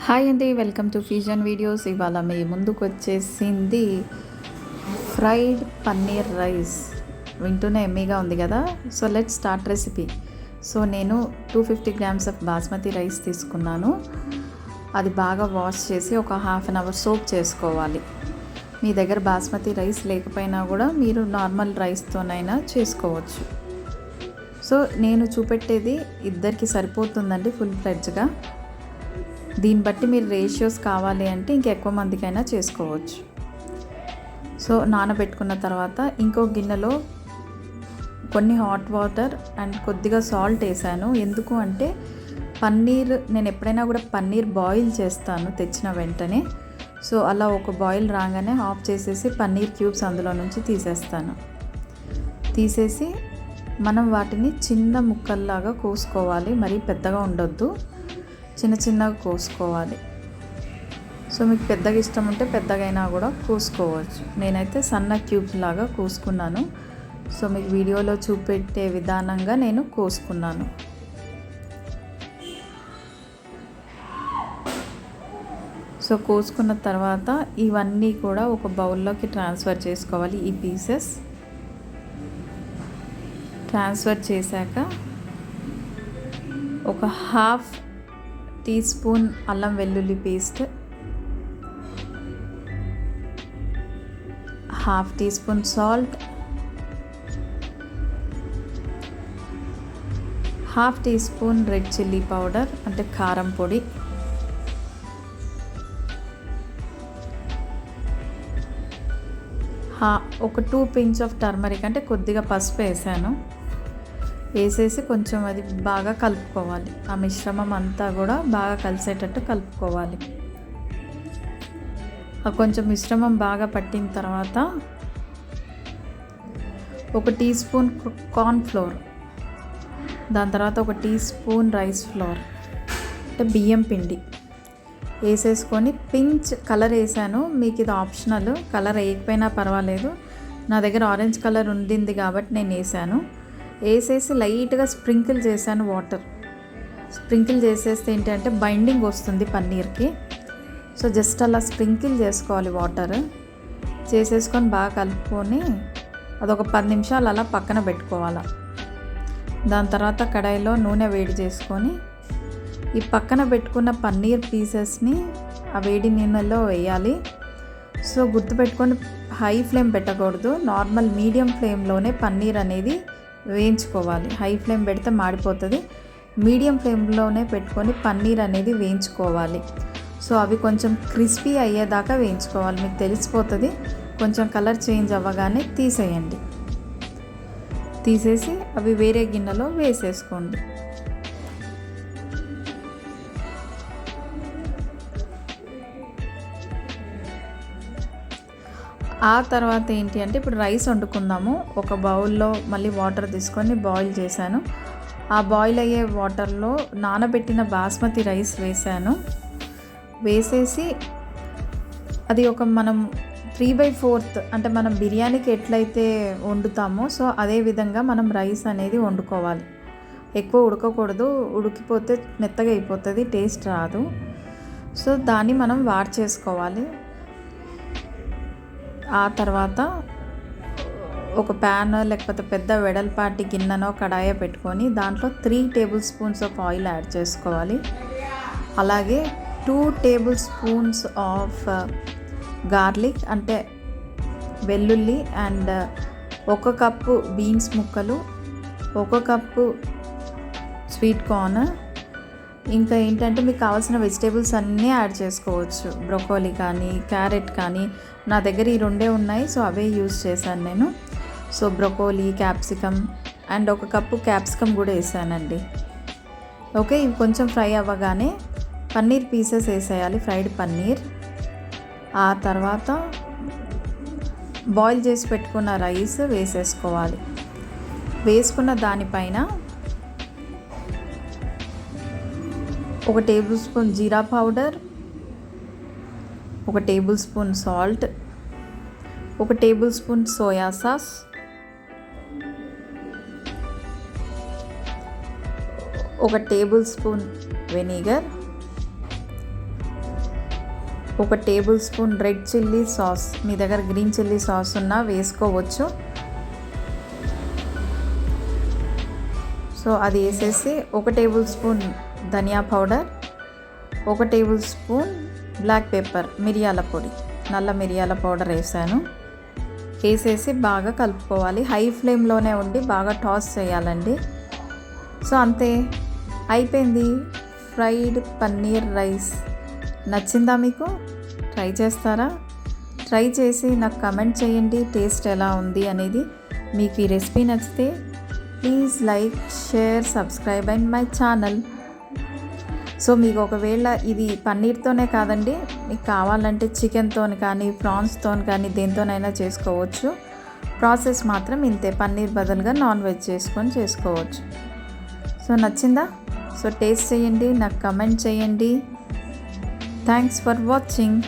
Hi అండి, welcome to fusion videos. ఇవాళ మీ ముందుకు వచ్చేసింది ఫ్రైడ్ పన్నీర్ రైస్. వింటూనే ఎమ్మీగా ఉంది కదా. So let's start recipe. So నేను 250 గ్రామ్స్ ఆఫ్ బాస్మతి రైస్ తీసుకున్నాను. అది బాగా వాష్ చేసి ఒక హాఫ్ అన్ అవర్ సోక్ చేసుకోవాలి. మీ దగ్గర బాస్మతి రైస్ లేకపోయినా కూడా మీరు నార్మల్ రైస్తోనైనా చేసుకోవచ్చు. సో నేను చూపెట్టేది ఇద్దరికి సరిపోతుందండి ఫుల్ ఫ్లెడ్జ్గా. దీన్ని బట్టి మీరు రేషియోస్ కావాలి అంటే ఇంకెక్కువ మందికైనా చేసుకోవచ్చు. సో నానబెట్టుకున్న తర్వాత ఇంకో గిన్నెలో కొన్ని హాట్ వాటర్ అండ్ కొద్దిగా సాల్ట్ వేసాను. ఎందుకు అంటే పన్నీర్, నేను ఎప్పుడైనా కూడా పన్నీర్ బాయిల్ చేస్తాను తెచ్చిన వెంటనే. సో అలా ఒక బాయిల్ రాగానే ఆఫ్ చేసేసి పన్నీర్ క్యూబ్స్ అందులో నుంచి తీసేసి మనం వాటిని చిన్న ముక్కల్లాగా కోసుకోవాలి. మరీ పెద్దగా ఉండొద్దు, చిన్న చిన్నగా కోసుకోవాలి. సో మీకు పెద్దగా ఇష్టం ఉంటే పెద్దగైనా కూడా కోసుకోవచ్చు. నేనైతే సన్న క్యూబ్స్ లాగా కోసుకున్నాను. సో మీకు వీడియోలో చూపెట్టే విధానంగా నేను కోసుకున్నాను. సో కోసుకున్న తర్వాత ఇవన్నీ కూడా ఒక బౌల్లోకి ట్రాన్స్ఫర్ చేసుకోవాలి. ఈ పీసెస్ ట్రాన్స్ఫర్ చేశాక ఒక హాఫ్ టీ స్పూన్ అల్లం వెల్లుల్లి paste, half teaspoon salt, half teaspoon red chilli powder అంటే కారం పొడి, ఒక 2 pinch ఆఫ్ టర్మరిక్ అంటే కొద్దిగా పసుపు వేసాను. వేసేసి కొంచెం అది బాగా కలుపుకోవాలి. ఆ మిశ్రమం అంతా కూడా బాగా కలిసేటట్టు కలుపుకోవాలి. ఆ కొంచెం మిశ్రమం బాగా పట్టిన తర్వాత ఒక టీ స్పూన్ కార్న్ ఫ్లోర్, దాని తర్వాత ఒక టీ స్పూన్ రైస్ ఫ్లోర్ అంటే బియ్యం పిండి వేసేసుకొని పించ్ కలర్ వేసాను. మీకు ఇది ఆప్షనల్, కలర్ వేయకపోయినా పర్వాలేదు. నా దగ్గర ఆరెంజ్ కలర్ ఉండింది కాబట్టి నేను వేసాను. వేసేసి లైట్గా స్ప్రింకిల్ చేశాను వాటర్. స్ప్రింకిల్ చేసేస్తే ఏంటంటే బైండింగ్ వస్తుంది పన్నీర్కి. సో జస్ట్ అలా స్ప్రింకిల్ చేసుకోవాలి వాటర్. చేసేసుకొని బాగా కలుపుకొని అదొక 10 నిమిషాలు అలా పక్కన పెట్టుకోవాలి. దాని తర్వాత కడాయిలో నూనె వేడి చేసుకొని ఈ పక్కన పెట్టుకున్న పన్నీర్ పీసెస్ని ఆ వేడి నూనెలో వేయాలి. సో గుర్తుపెట్టుకొని హై ఫ్లేమ్ పెట్టకూడదు, నార్మల్ మీడియం ఫ్లేమ్లోనే పన్నీర్ అనేది వేయించుకోవాలి. హై ఫ్లేమ్ పెడితే మాడిపోతుంది. మీడియం ఫ్లేమ్లోనే పెట్టుకొని పన్నీర్ అనేది వేయించుకోవాలి. సో అవి కొంచెం క్రిస్పీ అయ్యేదాకా వేయించుకోవాలి. మీకు తెలిసిపోతుంది. కొంచెం కలర్ చేంజ్ అవ్వగానే తీసేయండి. తీసేసి అవి వేరే గిన్నెలో వేసేసుకోండి. ఆ తర్వాత ఏంటి అంటే ఇప్పుడు రైస్ వండుకుందాము. ఒక బౌల్లో మళ్ళీ వాటర్ తీసుకొని బాయిల్ చేశాను. ఆ బాయిల్ అయ్యే వాటర్లో నానబెట్టిన బాస్మతి రైస్ వేసాను. వేసేసి అది ఒక మనం 3/4 అంటే మనం బిర్యానీకి ఎట్లయితే వండుతామో సో అదే విధంగా మనం రైస్ అనేది వండుకోవాలి. ఎక్కువ ఉడకకూడదు, ఉడికిపోతే మెత్తగా అయిపోతుంది, టేస్ట్ రాదు. సో దాన్ని మనం చేసుకోవాలి. ఆ తర్వాత ఒక ప్యాన్ లేకపోతే పెద్ద వెడల్పాటి గిన్నెనో కడాయో పెట్టుకొని దాంట్లో 3 tablespoons ఆఫ్ ఆయిల్ యాడ్ చేసుకోవాలి. అలాగే 2 tablespoons ఆఫ్ గార్లిక్ అంటే వెల్లుల్లి అండ్ 1 కప్పు బీన్స్ ముక్కలు, 1 కప్పు స్వీట్ కార్న్, ఇంకా ఏంటంటే మీకు కావాల్సిన వెజిటేబుల్స్ అన్నీ యాడ్ చేసుకోవచ్చు. బ్రోకోలీ కానీ క్యారెట్ కానీ, నా దగ్గర ఈ 2 ఉన్నాయి సో అవే యూజ్ చేశాను నేను. So broccoli, capsicum and 1 cup capsicum కూడా వేసానండి. ఓకే, ఇవి కొంచెం ఫ్రై అవ్వగానే పన్నీర్ పీసెస్ వేసేయాలి, ఫ్రైడ్ పన్నీర్. ఆ తర్వాత బాయిల్ చేసి పెట్టుకున్న రైస్ వేసేసుకోవాలి. వేసుకున్న దానిపైన 1 tablespoon jeera powder, 1 tablespoon salt, 1 tablespoon soya sauce, 1 tablespoon vinegar, 1 tablespoon red chilli sauce, మీ దగ్గర గ్రీన్ చిల్లీ సాస్ ఉన్నా వేసుకోవచ్చు. సో అది వేసేసి 1 tablespoon dhania powder, 1 tablespoon black pepper, మిరియాల పొడి, నల్ల మిరియాల పౌడర్ వేసాను. వేసేసి బాగా కలుపుకోవాలి. హై ఫ్లేమ్లోనే ఉండి బాగా టాస్ చేయాలండి. సో అంతే, అయిపోయింది ఫ్రైడ్ పన్నీర్ రైస్. నచ్చిందా మీకు? ట్రై చేస్తారా? ట్రై చేసి నాకు కమెంట్ చేయండి టేస్ట్ ఎలా ఉంది అనేది. మీకు ఈ రెసిపీ నచ్చితే please like, share, subscribe and my channel. So మీకు ఒకవేళ ఇది పన్నీర్తోనే కాదండి, మీకు కావాలంటే చికెన్తో కానీ ప్రాన్స్తో కానీ దేంతోనైనా చేసుకోవచ్చు. ప్రాసెస్ మాత్రం ఇంతే, పన్నీర్ బదులుగా నాన్ వెజ్ చేసుకొని చేసుకోవచ్చు. సో నచ్చిందా? సో టేస్ట్ చేయండి, నాకు కమెంట్ చేయండి. Thanks for watching.